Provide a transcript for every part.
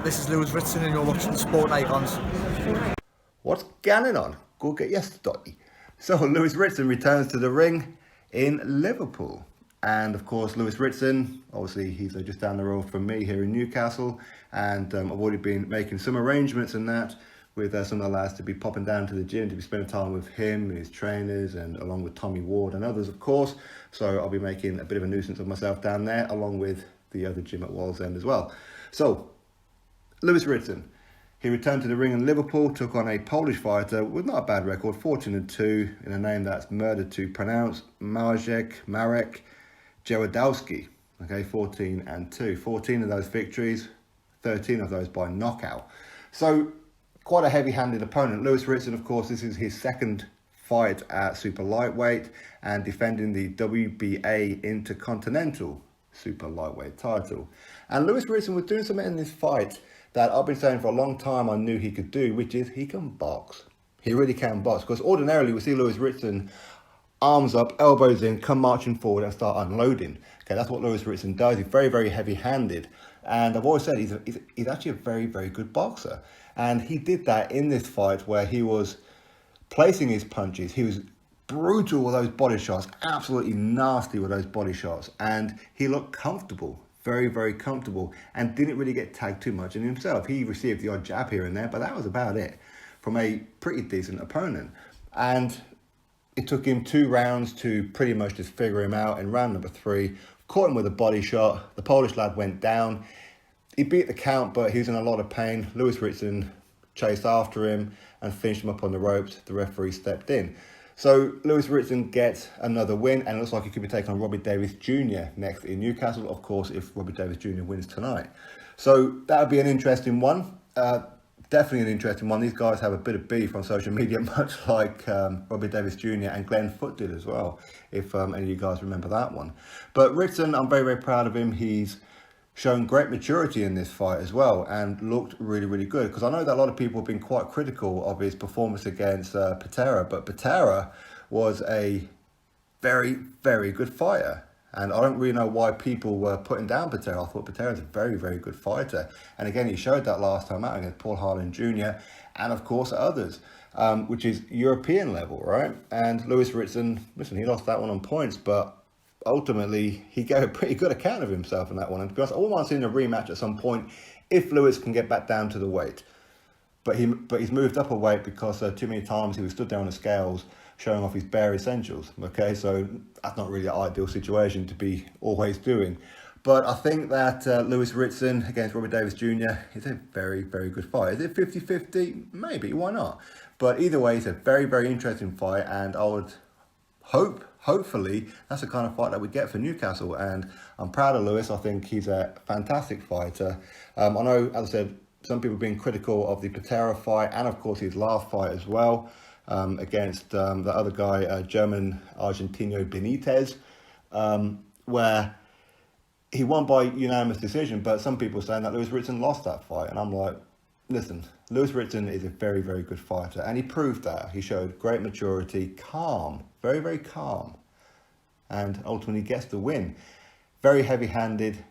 This is Lewis Ritson and you're watching the Sport Icons. What's going on? Go get your study. So Lewis Ritson returns to the ring in Liverpool. And of course, Lewis Ritson, obviously he's just down the road from me here in Newcastle. And I've already been making some arrangements and that with some of the lads to be popping down to the gym, to be spending time with him, his trainers, and along with Tommy Ward and others, of course. So I'll be making a bit of a nuisance of myself down there, along with the other gym at Wallsend as well. So, Lewis Ritson, he returned to the ring in Liverpool, took on a Polish fighter with not a bad record, 14-2, in a name that's murdered to pronounce, MAREK Jedrzejewski. Okay, 14-2. 14 of those victories, 13 of those by knockout. So, quite a heavy-handed opponent. Lewis Ritson, of course, this is his second fight at super lightweight and defending the WBA Intercontinental super lightweight title. And Lewis Ritson was doing something in this fight that I've been saying for a long time I knew he could do, which is he can box. He really can box, because ordinarily we see Lewis Ritson arms up, elbows in, come marching forward and start unloading. Okay, that's what Lewis Ritson does. He's very, very heavy-handed. And I've always said he's actually a very, very good boxer. And he did that in this fight where he was placing his punches. He was brutal with those body shots, absolutely nasty with those body shots. And he looked comfortable, very, very comfortable, and didn't really get tagged too much in himself. He received the odd jab here and there, but that was about it from a pretty decent opponent. And it took him 2 rounds to pretty much just figure him out. In round number 3, caught him with a body shot. The Polish lad went down. He beat the count, but he was in a lot of pain. Lewis Ritson chased after him and finished him up on the ropes. The referee stepped in. So Lewis Ritson gets another win, and it looks like he could be taking on Robbie Davies Jr. next in Newcastle, of course, if Robbie Davies Jr. wins tonight. So that would be an interesting one. Definitely an interesting one. These guys have a bit of beef on social media, much like Robbie Davies Jr. and Glenn Foote did as well, if any of you guys remember that one. But Ritson, I'm very, very proud of him. He's shown great maturity in this fight as well and looked really, really good. Because I know that a lot of people have been quite critical of his performance against Patera, but Patera was a very, very good fighter. And I don't really know why people were putting down Patera. I thought Patera was a very, very good fighter. And again, he showed that last time out against Paul Harlan Jr. and, of course, others, which is European level, right? And Lewis Ritson, listen, he lost that one on points, but ultimately, he gave a pretty good account of himself in that one. And to be honest, I wouldn't mind seeing a rematch at some point if Lewis can get back down to the weight. But he's moved up a weight because too many times he was stood there on the scales showing off his bare essentials. Okay, so that's not really an ideal situation to be always doing. But I think that Lewis Ritson against Robbie Davies Jr. is a very, very good fight. Is it 50-50? Maybe, why not? But either way, it's a very, very interesting fight, and I would hopefully, that's the kind of fight that we get for Newcastle. And I'm proud of Lewis. I think he's a fantastic fighter. I know, as I said, some people have been critical of the Patera fight and, of course, his last fight as well against the other guy, German Argentino Benitez, where he won by unanimous decision. But some people are saying that Lewis Ritson lost that fight. And I'm like, listen, Lewis Ritson is a very, very good fighter, and he proved that. He showed great maturity, calm, very, very calm, and ultimately gets the win. Very heavy-handed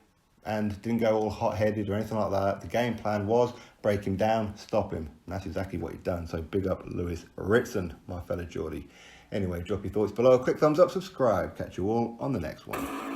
and didn't go all hot-headed or anything like that. The game plan was break him down, stop him, and that's exactly what he's done. So big up Lewis Ritson, my fellow Geordie. Anyway, drop your thoughts below. Quick thumbs up, subscribe. Catch you all on the next one.